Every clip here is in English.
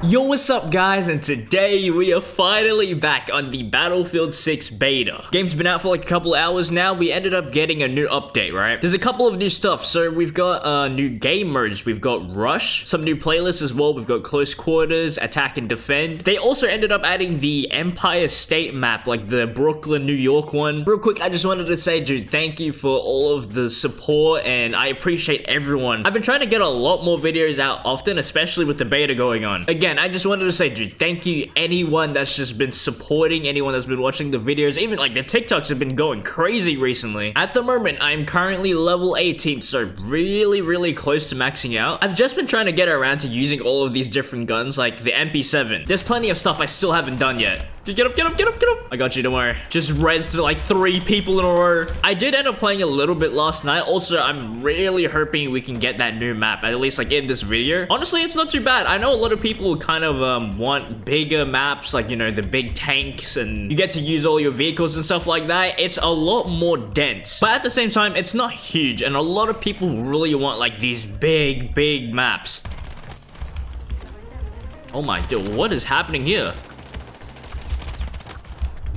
Yo, what's up guys, and today we are finally back on the Battlefield 6 beta. Game's been out for like a couple hours now. We ended up getting a new update, right? There's a couple of new stuff. So we've got new game modes. We've got Rush, some new playlists as well. We've got Close Quarters, Attack and Defend. They also ended up adding the Empire State map, like the Brooklyn, New York one. Real quick, I just wanted to say, dude, thank you for all of the support, and I appreciate everyone. I've been trying to get a lot more videos out often, especially with the beta going on. Again, I just wanted to say, dude, thank you anyone that's just been supporting, anyone that's been watching the videos. Even like the TikToks have been going crazy recently. At the moment, I'm currently level 18, so really close to maxing out. I've just been trying to get around to using all of these different guns, like the MP7. There's plenty of stuff I still haven't done yet. Dude, get up. I got you, don't worry. Just rezzed to like 3 people in a row. I did end up playing a little bit last night. Also, I'm really hoping we can get that new map, at least like in this video. Honestly, it's not too bad. I know a lot of people kind of want bigger maps, like, you know, the big tanks, and you get to use all your vehicles and stuff like that. It's a lot more dense, but at the same time, it's not huge, and a lot of people really want like these big maps. Oh my dude, what is happening here?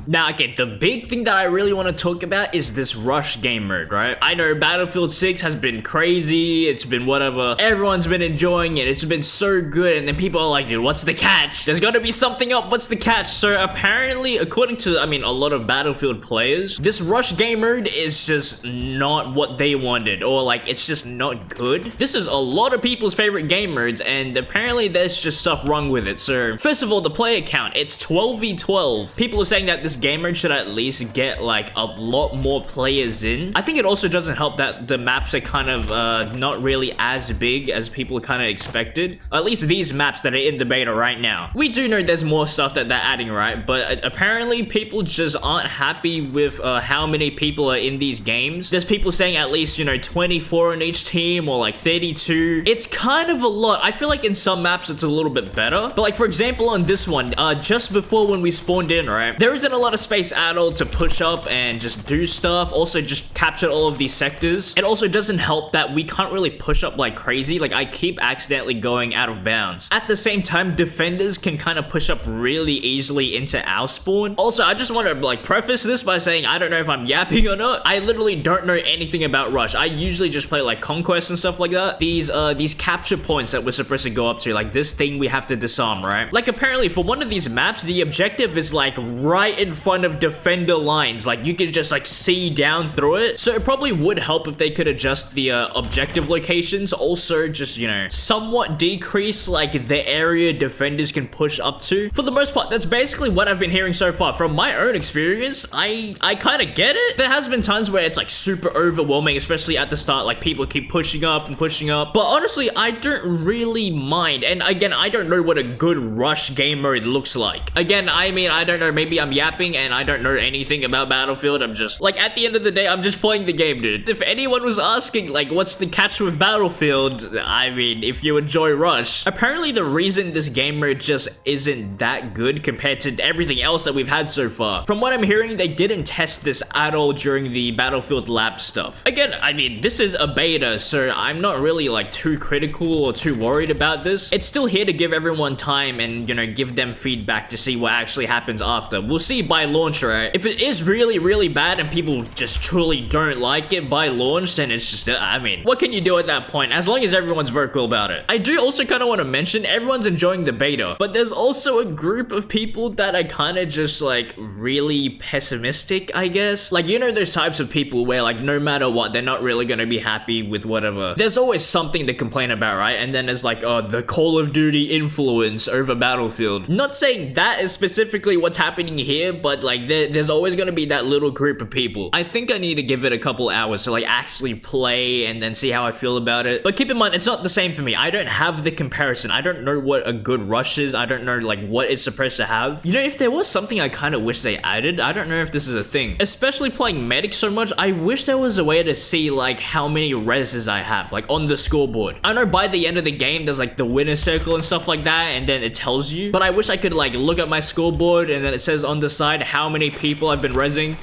Now, again, the big thing that I really want to talk about is this Rush game mode, right? I know Battlefield 6 has been crazy, it's been whatever, everyone's been enjoying it, it's been so good, and then people are like, dude, what's the catch? There's gotta be something up, what's the catch? So apparently, according to, I mean, a lot of Battlefield players, this Rush game mode is just not what they wanted, or like, it's just not good. This is a lot of people's favorite game modes, and apparently there's just stuff wrong with it. So, first of all, the player count, it's 12v12. People are saying that this game mode should at least get like a lot more players in. I think it also doesn't help that the maps are kind of not really as big as people kind of expected. At least these maps that are in the beta right now. We do know there's more stuff that they're adding, right? But apparently people just aren't happy with how many people are in these games. There's people saying at least, you know, 24 on each team or like 32. It's kind of a lot. I feel like in some maps it's a little bit better. But like, for example, on this one, just before when we spawned in, right? There isn't a lot of space at all to push up and just do stuff. Also, just capture all of these sectors. It also doesn't help that we can't really push up like crazy. Like, I keep accidentally going out of bounds. At the same time, defenders can kind of push up really easily into our spawn. Also, I just want to like preface this by saying I don't know if I'm yapping or not. I literally don't know anything about Rush. I usually just play like Conquest and stuff like that. These capture points that we're supposed to go up to, like this thing we have to disarm, right? Like, apparently for one of these maps, the objective is like right in front of defender lines. Like, you could just like see down through it. So it probably would help if they could adjust the objective locations. Also, just, you know, somewhat decrease like the area defenders can push up to. For the most part, that's basically what I've been hearing so far. From my own experience, I kind of get it. There has been times where it's like super overwhelming, especially at the start. Like, people keep pushing up and pushing up. But honestly, I don't really mind. And again, I don't know what a good Rush game mode looks like. Again, I mean, I don't know. Maybe I'm yapping and I don't know anything about Battlefield. I'm just like, at the end of the day, I'm just playing the game, dude. If anyone was asking like, what's the catch with Battlefield, I mean, if you enjoy Rush, apparently the reason this game mode just isn't that good compared to everything else that we've had so far, from what I'm hearing, they didn't test this at all during the Battlefield lab stuff. Again, I mean, this is a beta, so I'm not really like too critical or too worried about this. It's still here to give everyone time and, you know, give them feedback to see what actually happens after. We'll see by launch, right? If it is really bad and people just truly don't like it by launch, then it's just, I mean, what can you do at that point? As long as everyone's vocal about it. I do also kind of want to mention, everyone's enjoying the beta, but there's also a group of people that are kind of just like really pessimistic, I guess. Like, you know, those types of people where like no matter what, they're not really going to be happy with whatever. There's always something to complain about, right? And then there's like, oh, the Call of Duty influence over Battlefield. Not saying that is specifically what's happening here, but like there's always going to be that little group of people. I think I need to give it a couple hours to like actually play and then see how I feel about it. But keep in mind, it's not the same for me. I don't have the comparison. I don't know what a good Rush is. I don't know like what it's supposed to have. You know, if there was something I kind of wish they added, I don't know if this is a thing. Especially playing Medic so much, I wish there was a way to see like how many reses I have, like on the scoreboard. I know by the end of the game, there's like the winner circle and stuff like that, and then it tells you. But I wish I could like look at my scoreboard and then it says on the side how many people I've been resing.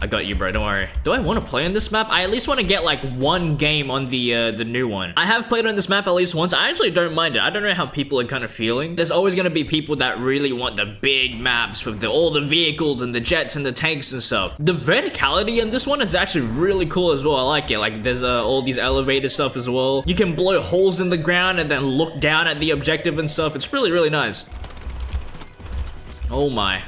I got you, bro. Don't worry. Do I want to play on this map? I at least want to get like one game on the new one. I have played on this map at least once. I actually don't mind it. I don't know how people are kind of feeling. There's always going to be people that really want the big maps with all the vehicles and the jets and the tanks and stuff. The verticality in this one is actually really cool as well. I like it. Like there's all these elevator stuff as well. You can blow holes in the ground and then look down at the objective and stuff. It's really, really nice. Oh my.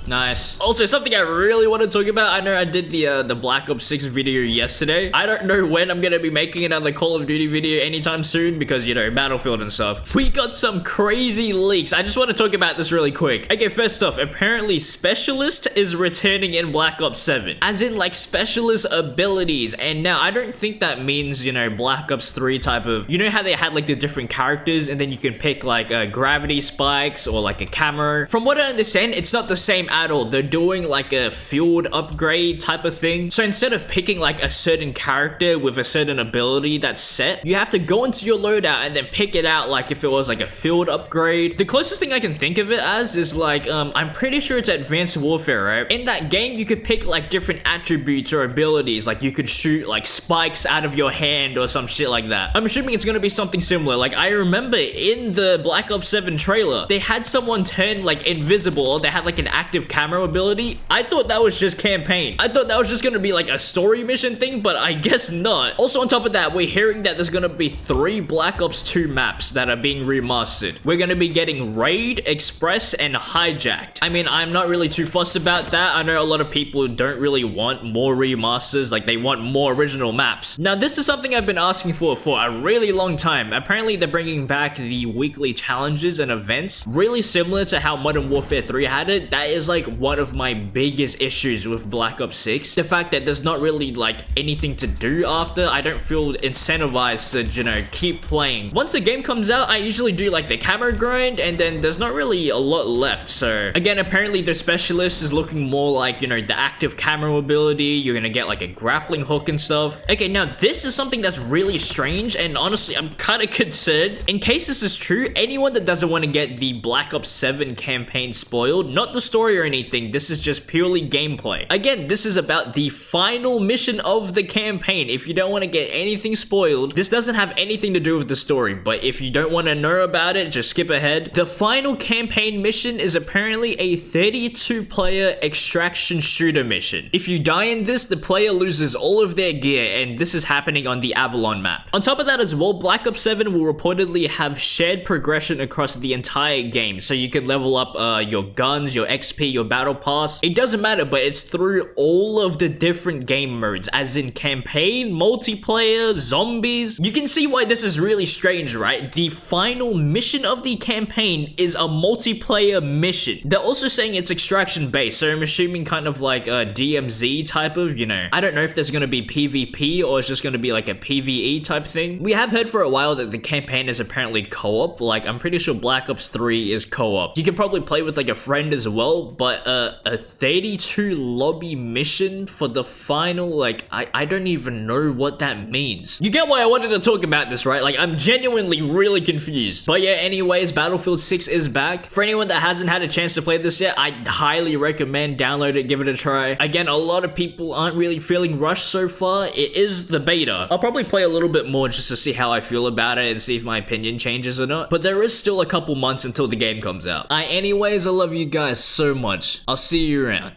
Nice. Also, something I really want to talk about. I know I did the Black Ops 6 video yesterday. I don't know when I'm gonna be making another Call of Duty video anytime soon because, you know, Battlefield and stuff. We got some crazy leaks. I just want to talk about this really quick. Okay, first off, apparently Specialist is returning in Black Ops 7. As in, like, Specialist abilities. And now, I don't think that means, you know, Black Ops 3 type of... You know how they had, like, the different characters and then you can pick, like, gravity spikes or, like, a camera? From what I understand, it's not the same at all. They're doing like a field upgrade type of thing. So instead of picking like a certain character with a certain ability that's set, you have to go into your loadout and then pick it out like if it was like a field upgrade. The closest thing I can think of it as is like, I'm pretty sure it's Advanced Warfare, right? In that game, you could pick like different attributes or abilities. Like you could shoot like spikes out of your hand or some shit like that. I'm assuming it's gonna be something similar. Like I remember in the Black Ops 7 trailer, they had someone turn like invisible. They had like an active camera ability. I thought that was just campaign. I thought that was just gonna be like a story mission thing, but I guess not. Also on top of that, we're hearing that there's gonna be 3 Black Ops 2 maps that are being remastered. We're gonna be getting Raid, Express, and Hijacked. I mean, I'm not really too fussed about that. I know a lot of people don't really want more remasters, like they want more original maps. Now, this is something I've been asking for a really long time. Apparently, they're bringing back the weekly challenges and events, really similar to how Modern Warfare 3 had it. That is like one of my biggest issues with Black Ops 6. The fact that there's not really like anything to do after. I don't feel incentivized to, you know, keep playing. Once the game comes out, I usually do like the camera grind and then there's not really a lot left. So again, apparently the Specialist is looking more like, you know, the active camera ability. You're gonna get like a grappling hook and stuff. Okay, now this is something that's really strange and honestly, I'm kind of concerned. In case this is true, anyone that doesn't want to get the Black Ops 7 campaign spoiled, not the story or anything, this is just purely gameplay. Again, this is about the final mission of the campaign. If you don't want to get anything spoiled, this doesn't have anything to do with the story, but if you don't want to know about it, just skip ahead. The final campaign mission is apparently a 32-player extraction shooter mission. If you die in this, the player loses all of their gear, and this is happening on the Avalon map. On top of that as well, Black Ops 7 will reportedly have shared progression across the entire game, so you can level up your guns, your XP, your battle pass. It doesn't matter, but it's through all of the different game modes, as in campaign, multiplayer, zombies. You can see why this is really strange, right? The final mission of the campaign is a multiplayer mission. They're also saying it's extraction based, so I'm assuming kind of like a DMZ type of, you know, I don't know if there's gonna be PvP or it's just gonna be like a PvE type thing. We have heard for a while that the campaign is apparently co-op. Like, I'm pretty sure Black Ops 3 is co-op. You can probably play with like a friend as well, but a 32 lobby mission for the final, like, I don't even know what that means. You get why I wanted to talk about this, right? Like, I'm genuinely really confused. But yeah, anyways, Battlefield 6 is back. For anyone that hasn't had a chance to play this yet, I highly recommend download it, give it a try. Again, a lot of people aren't really feeling rushed so far. It is the beta. I'll probably play a little bit more just to see how I feel about it and see if my opinion changes or not. But there is still a couple months until the game comes out. Anyways, I love you guys so much. I'll see you around.